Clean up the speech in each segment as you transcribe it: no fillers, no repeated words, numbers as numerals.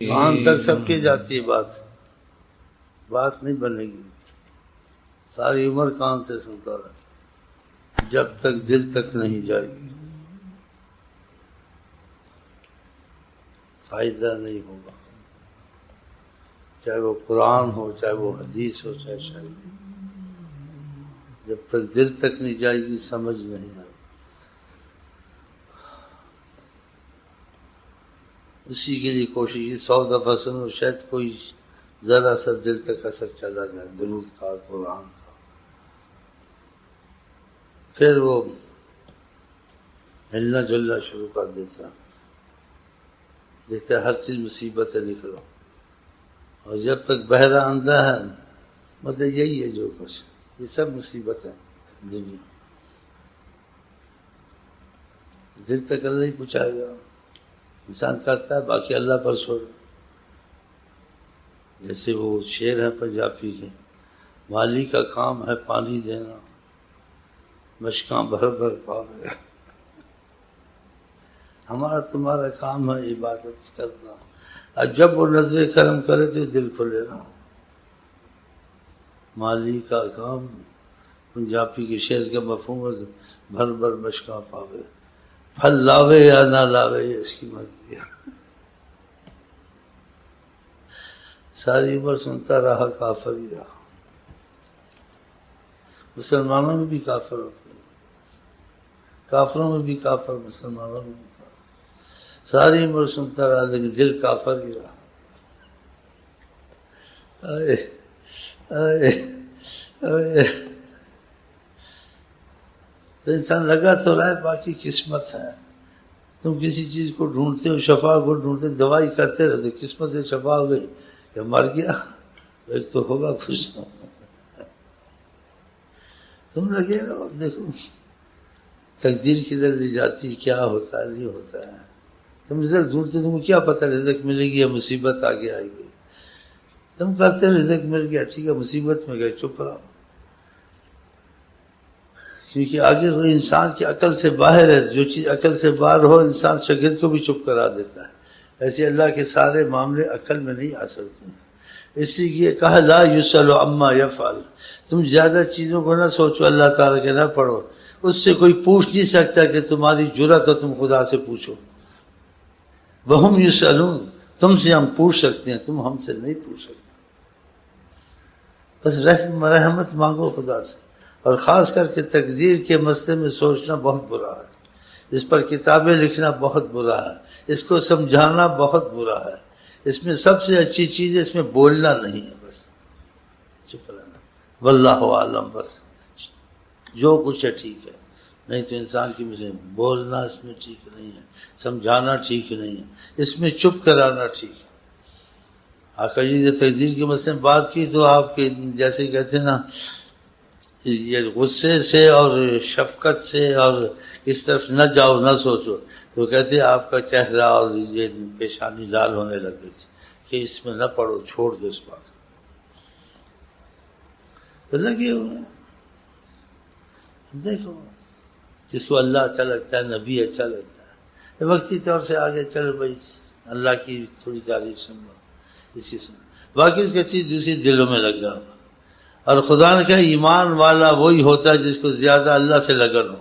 کان تک سب کی جاتی ہے بات نہیں بنے گی. ساری عمر کان سے سنتا رہا جب تک دل تک نہیں جائے گی فائدہ نہیں ہوگا. چاہے وہ قرآن ہو، چاہے وہ حدیث ہو، چاہے شاعری، جب تک دل تک نہیں جائے گی سمجھ نہیں آئے. اسی کے لیے کوشش کی 100 دفعہ سنو، شاید کوئی ذرا سا دل تک اثر چلا جائے درود کا، قرآن کا. پھر وہ ہلنا جلنا شروع کر دیتا ہر چیز مصیبت سے نکلو. اور جب تک بہرا اندھا ہے مطلب یہی ہے جو کچھ، یہ سب مصیبت ہے دنیا. دل تک اللہ ہی پہنچائے گا. انسان کرتا ہے باقی اللہ پر چھوڑ. جیسے وہ شعر ہے پنجابی کے، مالی کا کام ہے پانی دینا، مشکاں بھر بھر پاوے. ہمارا تمہارا کام ہے عبادت کرنا. اب جب وہ نظر کرم کرے تو دل کھلے نا. مالی کا کام پنجابی کے شعر کا مفہوم ہے بھر بھر مشکاں پاوے. پھل لاوے یا نہ لاوے یہ اس کی مرضی ہے. ساری عمر سنتا رہا کافر ہی رہا. مسلمانوں میں بھی کافر ہوتے ہیں، کافروں میں بھی کافر، مسلمانوں میں بھی کافر. ساری عمر سنتا رہا لیکن دل کافر ہی رہا. آئے آئے آئے. تو انسان لگا تو رہا ہے، باقی قسمت ہے. تم کسی چیز کو ڈھونڈتے ہو، شفا کو ڈھونڈتے، دوائی کرتے رہتے، قسمت سے شفا ہو گئی یا مر گیا ایک تو ہوگا کچھ. تم لگے رہو. دیکھو تقدیر کدھر لے جاتی، کیا ہوتا ہے نہیں ہوتا ہے. تم رزق ڈھونڈتے، تم کو کیا پتہ رزق ملے گی یا مصیبت آگے آئے گی. تم کرتے رزق مل گیا ٹھیک ہے، مصیبت میں گئے چپ رہو. کیونکہ آگے وہ انسان کی عقل سے باہر ہے. جو چیز عقل سے باہر ہو انسان شاگرد کو بھی چپ کرا دیتا ہے. ایسے اللہ کے سارے معاملے عقل میں نہیں آ سکتے. اسی لیے کہا لا یسأل عما یفعل. تم زیادہ چیزوں کو نہ سوچو، اللہ تعالیٰ کے نہ پڑھو. اس سے کوئی پوچھ نہیں سکتا کہ تمہاری جرأت ہو تم خدا سے پوچھو. وہم یسألون. تم سے ہم پوچھ سکتے ہیں، تم ہم سے نہیں پوچھ سکتے. بس رحمت مانگو خدا سے. اور خاص کر کے تقدیر کے مسئلے میں سوچنا بہت برا ہے. اس پر کتابیں لکھنا بہت برا ہے. اس کو سمجھانا بہت برا ہے. اس میں سب سے اچھی چیز ہے اس میں بولنا نہیں ہے، بس چپ رہنا. واللہ عالم. بس جو کچھ ہے ٹھیک ہے، نہیں تو انسان کی مجھے بولنا اس میں ٹھیک نہیں ہے، سمجھانا ٹھیک نہیں ہے، اس میں چپ کرانا ٹھیک ہے. آقا جی نے تقدیر کے مسئلے میں بات کی تو آپ کے جیسے کہتے ہیں نا، یہ غصے سے اور شفقت سے اور اس طرف نہ جاؤ نہ سوچو. تو کہتے آپ کا چہرہ اور یہ پیشانی لال ہونے لگے کہ اس میں نہ پڑو، چھوڑ دو اس بات کو. تو لگے ہوئے دیکھو جس کو اللہ اچھا لگتا ہے، نبی اچھا لگتا ہے، وقتی طور سے آگے چلو بھائی، اللہ کی تھوڑی تعریف سنو، اسی سے باقی اس کا چیز دوسری دلوں میں لگ جاؤ. اور خدا نے کہا ایمان والا وہی ہوتا ہے جس کو زیادہ اللہ سے لگن ہو.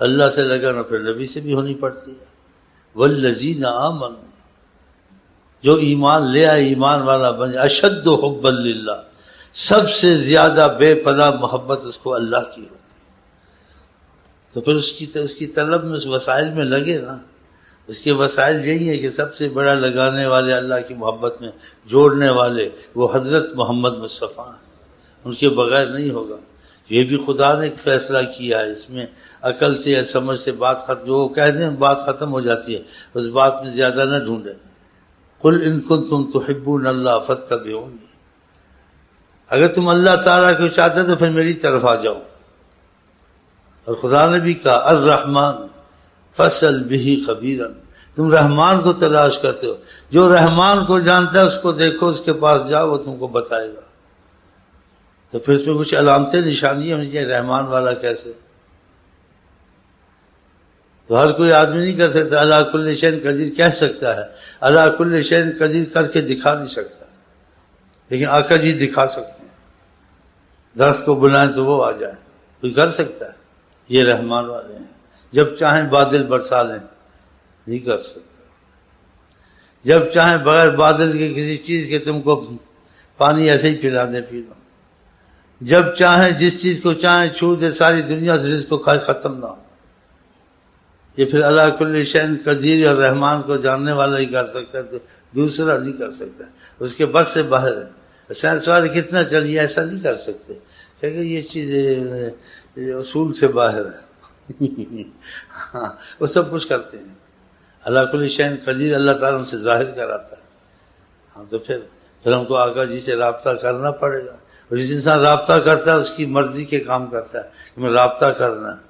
اللہ سے لگن ہو پھر نبی سے بھی ہونی پڑتی ہے. والذین آمنوا. جو ایمان لے آئے ایمان والا بن جائے. اشد حبا للہ. سب سے زیادہ بے پناہ محبت اس کو اللہ کی ہوتی ہے. تو پھر اس کی طلب میں، اس وسائل میں لگے نا. اس کے وسائل یہی ہے کہ سب سے بڑا لگانے والے، اللہ کی محبت میں جوڑنے والے وہ حضرت محمد مصطفیٰ ہیں. ان کے بغیر نہیں ہوگا. یہ بھی خدا نے ایک فیصلہ کیا ہے. اس میں عقل سے یا سمجھ سے بات ختم، جو وہ کہہ دیں بات ختم ہو جاتی ہے. اس بات میں زیادہ نہ ڈھونڈیں. قل ان کنتم تحبون اللہ فاتبعونی. اگر تم اللہ تعالیٰ کو چاہتے تو پھر میری طرف آ جاؤ. اور خدا نے بھی کہا الرحمن فاسأل بہ خبیرا. تم رحمان کو تلاش کرتے ہو، جو رحمان کو جانتا ہے اس کو دیکھو، اس کے پاس جاؤ، وہ تم کو بتائے گا. تو پھر اس میں کچھ علامتیں نشانیاں ہونی چاہیے. رحمان والا کیسے؟ تو ہر کوئی آدمی نہیں کر سکتا اللہ کل شیء قدیر کہہ سکتا ہے، اللہ کل شیء قدیر کر کے دکھا نہیں سکتا، لیکن آقا جی دکھا سکتے ہیں۔ درخت کو بلائیں تو وہ آ جائے، کوئی کر سکتا ہے؟ یہ رحمان والے ہیں، جب چاہیں بادل برسا لیں، نہیں کر سکتا۔ جب چاہیں بغیر بادل کے کسی چیز کے تم کو پانی ایسے ہی پلا دیں پی لو، جب چاہیں جس چیز کو چاہیں چھو دے، ساری دنیا سے رزق کو کھائے ختم نہ ہو۔ یہ پھر اللہ کل شیء قدیر اور رحمان کو جاننے والا ہی کر سکتا ہے، تو دوسرا نہیں کر سکتا، اس کے بس سے باہر ہے۔ سائنس والے کتنا چلیے ایسا نہیں کر سکتے کہ یہ چیز اصول سے باہر ہے۔ ہاں وہ سب کچھ کرتے ہیں۔ اللہ کل شیء قدیر اللہ تعالیٰ ان سے ظاہر کراتا ہے۔ ہاں تو پھر ہم کو آقا جی سے رابطہ کرنا پڑے گا، اور جس انسان رابطہ کرتا ہے اس کی مرضی کے کام کرتا ہے کہ میں رابطہ کرنا ہے،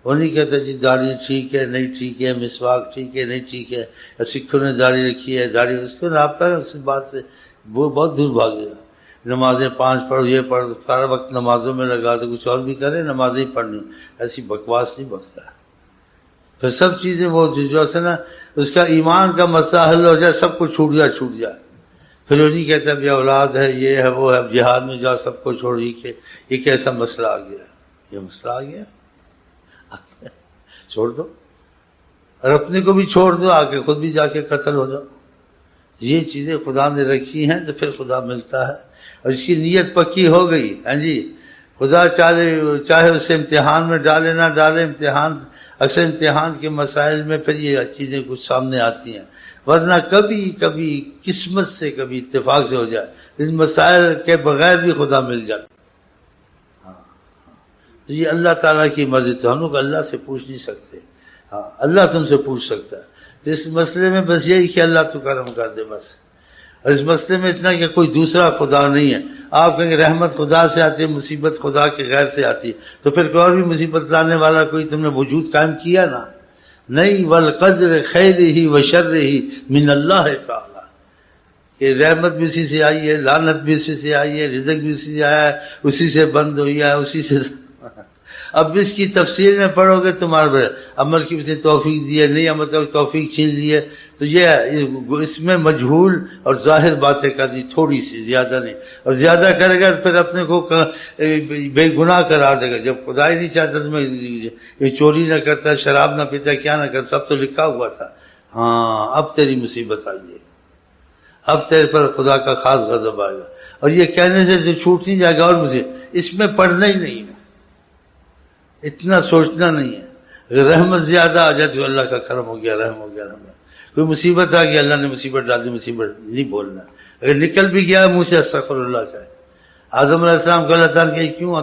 وہ نہیں کہتا جی داڑھی ٹھیک ہے نہیں ٹھیک ہے، مسواک ٹھیک ہے نہیں ٹھیک ہے، سکھوں نے داڑھی رکھی ہے داڑھی، اس کو رابطہ ہے اس بات سے وہ بہت دور بھاگے گا۔ نمازیں 5 پڑھو، یہ پڑھو، سارا وقت نمازوں میں لگا تو کچھ اور بھی کرے، نمازیں ہی پڑھنی، ایسی بکواس نہیں بکتا ہے۔ پھر سب چیزیں وہ جو ہے نا اس کا ایمان کا مسئلہ حل ہو جائے، سب کو چھوٹ جائے، پھر وہ نہیں کہتا بھی اولاد ہے یہ ہے وہ ہے، جہاد میں جا سب کو چھوڑی کہ یہ کیسا مسئلہ آ گیا، یہ مسئلہ آ گیا چھوڑ دو، اور اپنے کو بھی چھوڑ دو، آ کے خود بھی جا کے قتل ہو جاؤ۔ یہ چیزیں خدا نے رکھی ہیں تو پھر خدا ملتا ہے، اور اس کی نیت پکی ہو گئی، ہاں جی خدا چاہے اسے امتحان میں ڈالے نہ ڈالے، امتحان اکثر امتحان کے مسائل میں پھر یہ چیزیں کچھ سامنے آتی ہیں، ورنہ کبھی قسمت سے کبھی اتفاق سے ہو جائے، ان مسائل کے بغیر بھی خدا مل جاتا۔ ہاں تو یہ اللہ تعالیٰ کی مرضی، تو ہم لوگ اللہ سے پوچھ نہیں سکتے، ہاں اللہ تم سے پوچھ سکتا ہے۔ تو اس مسئلے میں بس یہی کہ اللہ تو کرم کر دے بس، اور اس مسئلے میں اتنا کہ کوئی دوسرا خدا نہیں ہے۔ آپ کہیں گے رحمت خدا سے آتی ہے، مصیبت خدا کے غیر سے آتی ہے، تو پھر کوئی اور بھی مصیبت لانے والا کوئی تم نے وجود قائم کیا نا؟ نہیں، والقدر خیرہ و شرہ من اللہ تعالی، کہ رحمت بھی اسی سے آئی ہے، لعنت بھی اسی سے آئی ہے، رزق بھی اسی سے آیا ہے، اسی سے بند ہوئی ہے، اسی سے اب اس کی تفسیر میں پڑھو گے تمہارے عمل کی بھی توفیق دی ہے، نہیں عمل کی توفیق چھین لی ہے، تو یہ اس میں مجہول اور ظاہر باتیں کرنی، تھوڑی سی، زیادہ نہیں، اور زیادہ کرے گا پھر اپنے کو بے گناہ قرار دے گا۔ جب خدا ہی نہیں چاہتا تو میں یہ چوری نہ کرتا، شراب نہ پیتا، کیا نہ کرتا، سب تو لکھا ہوا تھا۔ ہاں اب تیری مصیبت آئی ہے، اب تیرے پر خدا کا خاص غضب آئے گا، اور یہ کہنے سے جو چھوٹ نہیں جائے گا، اور مجھے اس میں پڑھنا ہی نہیں ہے، اتنا سوچنا نہیں ہے۔ اگر رحمت زیادہ آ جائے تو اللہ کا کرم ہو گیا، رحم ہو گیا، رحم۔ کوئی مصیبت آ گئی، اللہ نے مصیبت ڈال دی، مصیبت نہیں بولنا، اگر نکل بھی گیا منہ سے استغفر اللہ کا ہے۔ آدم علیہ السلام کو اللہ تعالیٰ کہ کیوں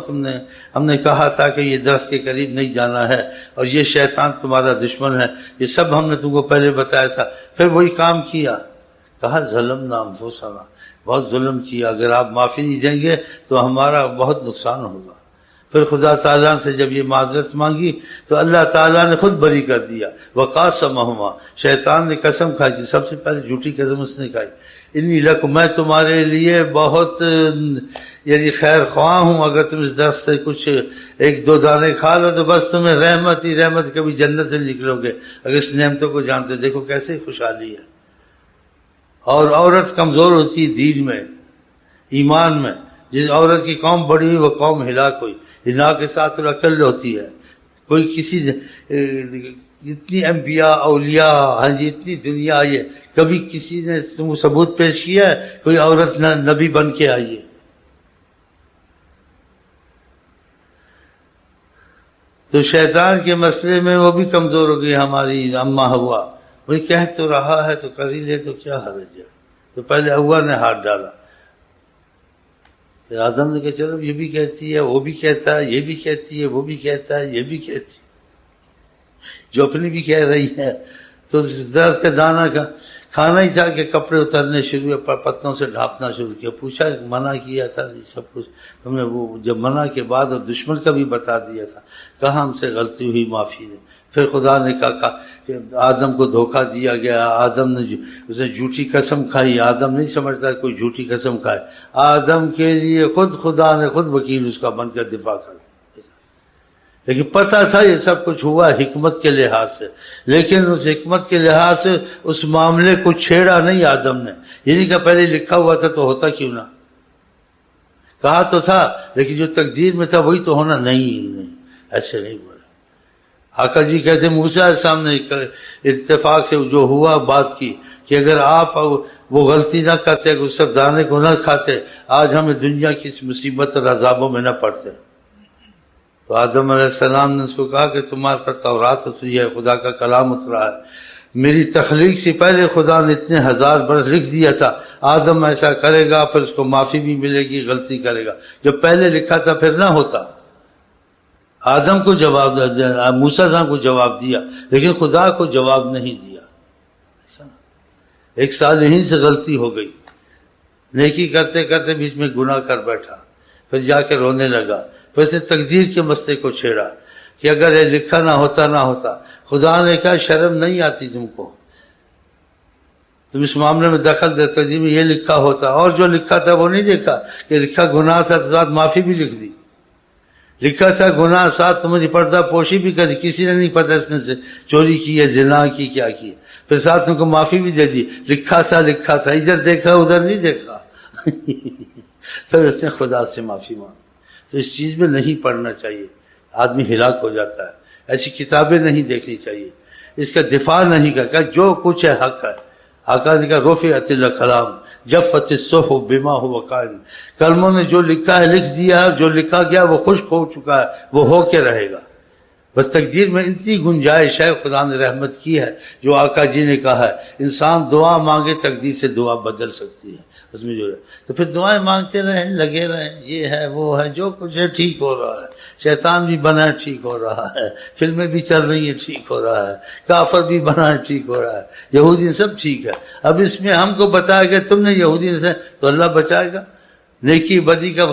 ہم نے کہا تھا کہ یہ درخت کے قریب نہیں جانا ہے، اور یہ شیطان تمہارا دشمن ہے، یہ سب ہم نے تم کو پہلے بتایا تھا، پھر وہی کام کیا، کہا ظلمنا انفسنا، بہت ظلم کیا، اگر آپ معافی نہیں دیں گے تو ہمارا بہت نقصان ہوگا۔ پھر خدا تعالیٰ سے جب یہ معذرت مانگی تو اللہ تعالیٰ نے خود بری کر دیا، وقاسمہما، شیطان نے قسم کھائی تھی، سب سے پہلے جھوٹی قسم اس نے کھائی، انی لکم، میں تمہارے لیے بہت یعنی خیر خواہ ہوں، اگر تم اس درخت سے کچھ 1-2 دانے کھا لو تو بس تمہیں رحمت ہی رحمت، کبھی جنت سے نکلو گے اگر اس نعمتوں کو جانتے۔ دیکھو کیسے خوشحالی ہے۔ اور عورت کمزور ہوتی ہے دین میں، ایمان میں، جس عورت کی قوم بڑی ہوئی وہ قوم ہلاک ہوئی، ہلاک کے ساتھ عقل ہوتی ہے۔ کوئی کسی اتنی انبیاء اولیاء، ہاں جی اتنی دنیا آئی ہے، کبھی کسی نے ثبوت پیش کیا ہے کوئی عورت نبی بن کے آئی ہے؟ تو شیطان کے مسئلے میں وہ بھی کمزور ہو گئی ہماری اماں ہوا، وہی کہہ تو رہا ہے تو کر ہی لے تو کیا حرج ہے۔ تو پہلے ہوا نے ہاتھ ڈالا، پھر آدم نے کہا چلو یہ بھی کہتی ہے، وہ بھی کہتا ہے، یہ بھی کہتی ہے، وہ بھی کہتا ہے، یہ بھی کہتی ہے، جو اپنی بھی کہہ رہی ہے۔ تو درخت کا دانہ کا کھانا ہی تھا کہ کپڑے اترنے شروع ہوئے، پتوں سے ڈھانپنا شروع کیا، پوچھا منع کیا تھا سب کچھ تم نے، وہ جب منع کے بعد اور دشمن کا بھی بتا دیا تھا، کہا ہم سے غلطی ہوئی معافی دے۔ پھر خدا نے کہا کہ آدم کو دھوکہ دیا گیا، آدم نے اسے جھوٹی قسم کھائی، آدم نہیں سمجھتا کوئی جھوٹی قسم کھائے، آدم کے لیے خود خدا نے خود وکیل اس کا بن کر دفاع کر دیا۔ لیکن پتہ تھا یہ سب کچھ ہوا حکمت کے لحاظ سے، لیکن اس حکمت کے لحاظ سے اس معاملے کو چھیڑا نہیں آدم نے. یہ نہیں کہا پہلے لکھا ہوا تھا تو ہوتا کیوں نہ، کہا تو تھا لیکن جو تقدیر میں تھا وہی تو ہونا. نہیں ایسے نہیں بولا. آقا جی کہتے موسیٰ علیہ السلام نے اتفاق سے جو ہوا بات کی کہ اگر آپ وہ غلطی نہ کرتے، اگر اس دانے کو نہ کھاتے، آج ہمیں دنیا کی اس مصیبت اور عذابوں میں نہ پڑتے. تو آدم علیہ السلام نے اس کو کہا کہ تمہارے پر تورات اتری ہے، خدا کا کلام اترا ہے، میری تخلیق سے پہلے خدا نے اتنے 1000 برس لکھ دیا تھا آدم ایسا کرے گا، پھر اس کو معافی بھی ملے گی، غلطی کرے گا. جب پہلے لکھا تھا پھر نہ ہوتا. آدم کو جواب دیا، موسیٰ صاحب کو جواب دیا، لیکن خدا کو جواب نہیں دیا. ایک سال یہیں سے غلطی ہو گئی، نیکی کرتے کرتے بیچ میں گناہ کر بیٹھا، پھر جا کے رونے لگا. پھر اس نے تقدیر کے مسئلے کو چھیڑا کہ اگر یہ لکھا نہ ہوتا. خدا نے کہا شرم نہیں آتی تم کو، تم اس معاملے میں دخل دیتے جی میں یہ لکھا ہوتا، اور جو لکھا تھا وہ نہیں دیکھا کہ لکھا گناہ تھا تو ساتھ معافی بھی لکھ دی. لکھا تھا گناہ ساتھ تمہاری پردہ پوشی بھی کری، کسی نے نہیں پتا اس نے سے چوری کی ہے، زنا کی، کیا کی، پھر ساتھ ان کو معافی بھی دے دی. لکھا تھا ادھر دیکھا ادھر نہیں دیکھا. پھر اس نے خدا سے معافی مانگی. تو اس چیز میں نہیں پڑھنا چاہیے، آدمی ہلاک ہو جاتا ہے. ایسی کتابیں نہیں دیکھنی چاہیے، اس کا دفاع نہیں کرتا. جو کچھ ہے حق ہے. آقا نے کہا رفعت الاقلام جفت الصحف بما هو قائم. کلموں نے جو لکھا ہے لکھ دیا ہے، جو لکھا گیا وہ خشک ہو چکا ہے، وہ ہو کے رہے گا. بس تقدیر میں اتنی گنجائش ہے، خدا نے رحمت کی ہے. جو آقا جی نے کہا ہے انسان دعا مانگے تقدیر سے دعا بدل سکتی ہے. اس میں جو ہے تو پھر دعائیں مانگتے رہیں، لگے رہیں، یہ ہے وہ ہے، جو کچھ ہے ٹھیک ہو رہا ہے. شیطان بھی بنا ہے ٹھیک ہو رہا ہے، فلمیں بھی چل رہی ہیں ٹھیک ہو رہا ہے، کافر بھی بنا ہے ٹھیک ہو رہا ہے، یہودی سب ٹھیک ہے. اب اس میں ہم کو بتایا کہ تم نے یہودی سے تو اللہ بچائے گا. نیکی بدی کا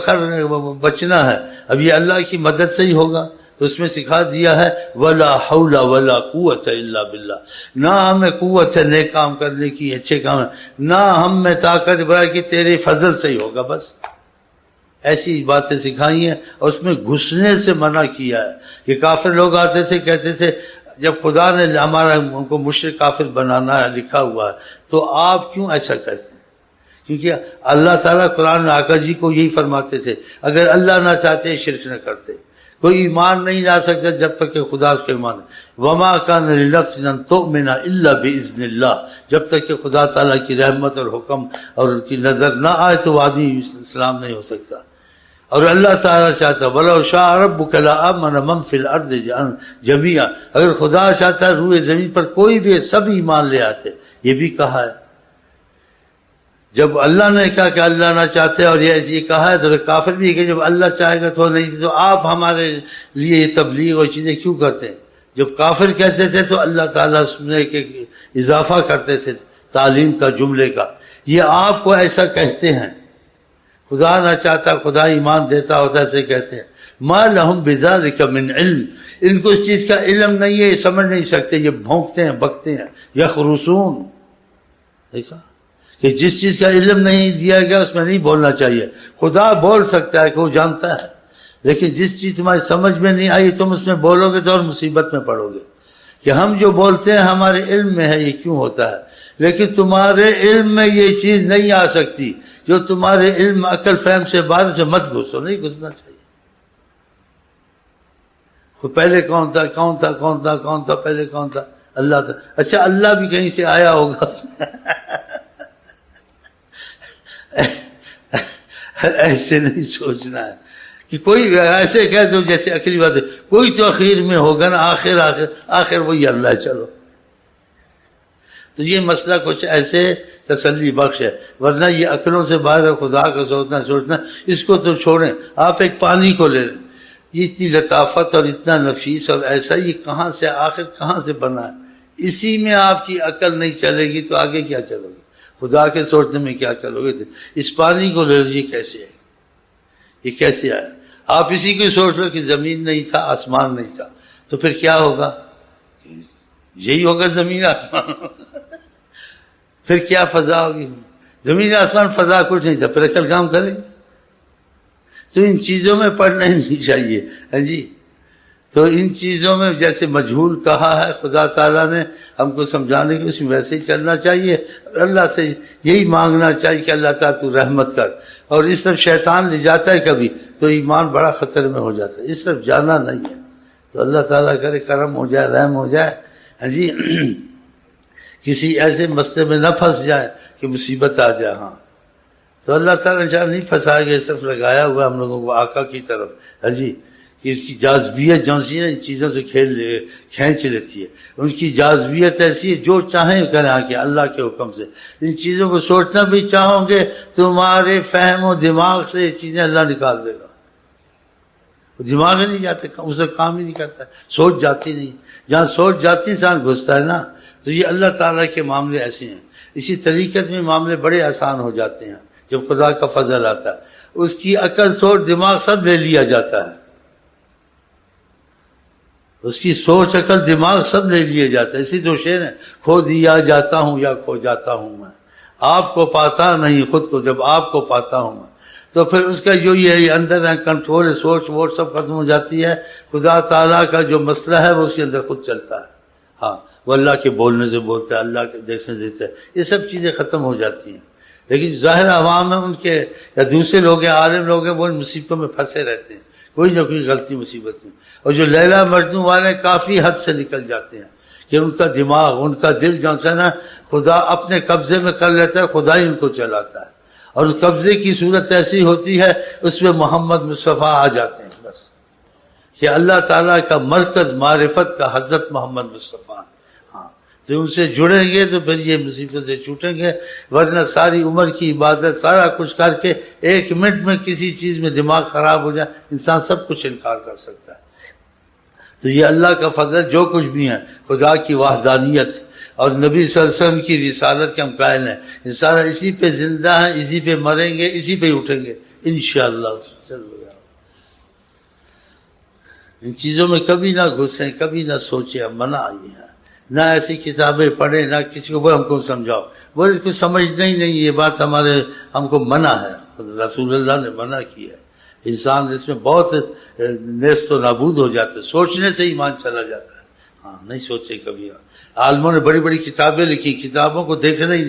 بچنا ہے، اب یہ اللہ کی مدد سے ہی ہوگا. تو اس میں سکھا دیا ہے ولا حول ولا قوت الا باللہ. نہ ہمیں قوت ہے نیک کام کرنے کی، اچھے کام، نہ ہم میں طاقت برائے کہ تیرے فضل سے ہی ہوگا. بس ایسی باتیں سکھائی ہیں اور اس میں گھسنے سے منع کیا ہے. کہ کافر لوگ آتے تھے کہتے تھے جب خدا نے ہمارا ان کو مشرک کافر بنانا ہے لکھا ہوا ہے تو آپ کیوں ایسا کہتے ہیں؟ کیونکہ اللہ تعالیٰ قرآن میں آقا جی کو یہی فرماتے تھے اگر اللہ نہ چاہتے شرک نہ کرتے. کوئی ایمان نہیں لا سکتا جب تک کہ خدا اس کو ایمان. وما کان لنفس ان تؤمن الا باذن اللہ. جب تک کہ خدا تعالیٰ کی رحمت اور حکم اور ان کی نظر نہ آئے تو وہ آدمی اسلام نہیں ہو سکتا. اور اللہ تعالیٰ چاہتا ولو شاء ربک لآمن من فی الارض جميعا. اگر خدا چاہتا روئے زمین پر کوئی بھی سب ایمان لے آتے. یہ بھی کہا ہے جب اللہ نے کہا کہ اللہ نہ چاہتے اور یہ کہا ہے تو اگر کافر بھی کہ جب اللہ چاہے گا تو نہیں تو آپ ہمارے لیے یہ تبلیغ اور چیزیں کیوں کرتے ہیں؟ جب کافر کہتے تھے تو اللہ تعالیٰ اس میں اضافہ کرتے تھے تعلیم کا جملے کا. یہ آپ کو ایسا کہتے ہیں خدا نہ چاہتا خدا ایمان دیتا ہوتا ایسے کہتے ہیں. ما لہم بذالک من علم. ان کو اس چیز کا علم نہیں ہے، یہ سمجھ نہیں سکتے، یہ بھونکتے ہیں بکتے ہیں. یخرسون. دیکھا کہ جس چیز کا علم نہیں دیا گیا اس میں نہیں بولنا چاہیے. خدا بول سکتا ہے کہ وہ جانتا ہے، لیکن جس چیز تمہاری سمجھ میں نہیں آئی تم اس میں بولو گے تو اور مصیبت میں پڑو گے. کہ ہم جو بولتے ہیں ہمارے علم میں ہے یہ کیوں ہوتا ہے، لیکن تمہارے علم میں یہ چیز نہیں آ سکتی. جو تمہارے علم عقل فہم سے بعد سے مت گھسو، نہیں گھسنا چاہیے. پہلے کون تھا پہلے کون تھا؟ اللہ تھا. اچھا اللہ بھی کہیں سے آیا ہوگا. ایسے نہیں سوچنا ہے کہ کوئی ایسے کہہ دو جیسے عقلی بات ہے کوئی تو اخیر میں ہوگا نا، آخر وہی اللہ. چلو تو یہ مسئلہ کچھ ایسے تسلی بخش ہے، ورنہ یہ عقلوں سے باہر خدا کا سوچنا اس کو تو چھوڑیں. آپ ایک پانی کو لے لیں، یہ اتنی لطافت اور اتنا نفیس اور ایسا یہ کہاں سے آخر کہاں سے بنا ہے. اسی میں آپ کی عقل نہیں چلے گی تو آگے کیا چلو گے؟ خدا کے سوچنے میں کیا چلو گے؟ اس پانی کو لے لیجیے کیسے ہے، یہ کیسے آیا؟ آپ اسی کو سوچ لو کہ زمین نہیں تھا آسمان نہیں تھا تو پھر کیا ہوگا؟ یہی ہوگا زمین آسمان. پھر کیا فضا ہوگی؟ زمین آسمان فضا کچھ نہیں تھا. پھر عقل کام کرے. تو ان چیزوں میں پڑھنا ہی نہیں چاہیے. ہاں جی تو ان چیزوں میں جیسے مجہول کہا ہے خدا تعالیٰ نے ہم کو سمجھانے کے، اس میں ویسے ہی چلنا چاہیے، اللہ سے یہی مانگنا چاہیے کہ اللہ تعالیٰ تو رحمت کر، اور اس طرف شیطان لے جاتا ہے کبھی تو ایمان بڑا خطر میں ہو جاتا ہے، اس طرف جانا نہیں ہے۔ تو اللہ تعالیٰ کرے کرم ہو جائے، رحم ہو جائے، ہاں جی، کسی ایسے مسئلے میں نہ پھنس جائے کہ مصیبت آ جائے۔ ہاں تو اللہ تعالیٰ انشاءاللہ نہیں پھنسائے گا، صرف لگایا ہوا ہم لوگوں کو آقا کی طرف، ہاں جی، کہ اس کی جاذبیت جونسی ہے ان چیزوں سے کھینچ لیتی ہے، ان کی جاذبیت ایسی ہے جو چاہیں کریں آ کے اللہ کے حکم سے۔ ان چیزوں کو سوچنا بھی چاہو گے تمہارے فہم و دماغ سے یہ چیزیں اللہ نکال دے گا، دماغ ہی نہیں جاتے، اس سے کام ہی نہیں کرتا، سوچ جاتی نہیں، جہاں سوچ جاتی انسان گھستا ہے نا۔ تو یہ اللہ تعالیٰ کے معاملے ایسے ہیں۔ اسی طریقت میں معاملے بڑے آسان ہو جاتے ہیں جب خدا کا فضل آتا ہے، اس کی عقل سوچ دماغ سب لے لیا جاتا ہے، اس کی سوچ عقل دماغ سب لے لیے جاتا ہے۔ اسی تو شعر ہے، کھو دیا جاتا ہوں یا کھو جاتا ہوں میں، آپ کو پاتا نہیں خود کو، جب آپ کو پاتا ہوں میں تو پھر اس کا جو یہ اندر ہے کنٹرول ہے، سوچ ووچ سب ختم ہو جاتی ہے، خدا تعالیٰ کا جو مسئلہ ہے وہ اس کے اندر خود چلتا ہے۔ ہاں وہ اللہ کے بولنے سے بولتا ہے، اللہ کے دیکھنے سے دیکھتا ہے، یہ سب چیزیں ختم ہو جاتی ہیں۔ لیکن ظاہر عوام ہے ان کے یا دوسرے لوگ ہیں، عالم لوگ ہیں، وہ ان مصیبتوں میں پھنسے رہتے ہیں، کوئی نہ کوئی غلطی مصیبت میں، اور جو لیلا مجنون والے کافی حد سے نکل جاتے ہیں کہ ان کا دماغ، ان کا دل جو ہے نا خدا اپنے قبضے میں کر لیتا ہے، خدا ہی ان کو چلاتا ہے، اور اس قبضے کی صورت ایسی ہوتی ہے اس میں محمد مصطفیٰ آ جاتے ہیں بس، کہ اللہ تعالیٰ کا مرکز معرفت کا حضرت محمد مصطفیٰ۔ ہاں تو ان سے جڑیں گے تو پھر یہ مصیبت سے چھوٹیں گے، ورنہ ساری عمر کی عبادت سارا کچھ کر کے ایک منٹ میں کسی چیز میں دماغ خراب ہو جائے انسان سب کچھ انکار کر سکتا ہے۔ تو یہ اللہ کا فضل جو کچھ بھی ہے، خدا کی وحدانیت اور نبی صلی اللہ علیہ وسلم کی رسالت کے ہم قائل ہیں، انسان اسی پہ زندہ ہیں، اسی پہ مریں گے، اسی پہ اٹھیں گے انشاءاللہ۔ ان چیزوں میں کبھی نہ گھسیں، کبھی نہ سوچیں، منع آئی ہے، نہ ایسی کتابیں پڑھیں، نہ کسی کو ہم کو سمجھاؤ، وہ اس کو سمجھنا ہی نہیں، یہ بات ہم کو منع ہے، رسول اللہ نے منع کی ہے۔ انسان اس میں بہت نیست و نابود ہو جاتا ہے، سوچنے سے ایمان چلا جاتا ہے۔ ہاں نہیں سوچے کبھی، عالموں نے بڑی بڑی کتابیں لکھی، کتابوں کو دیکھنا ہی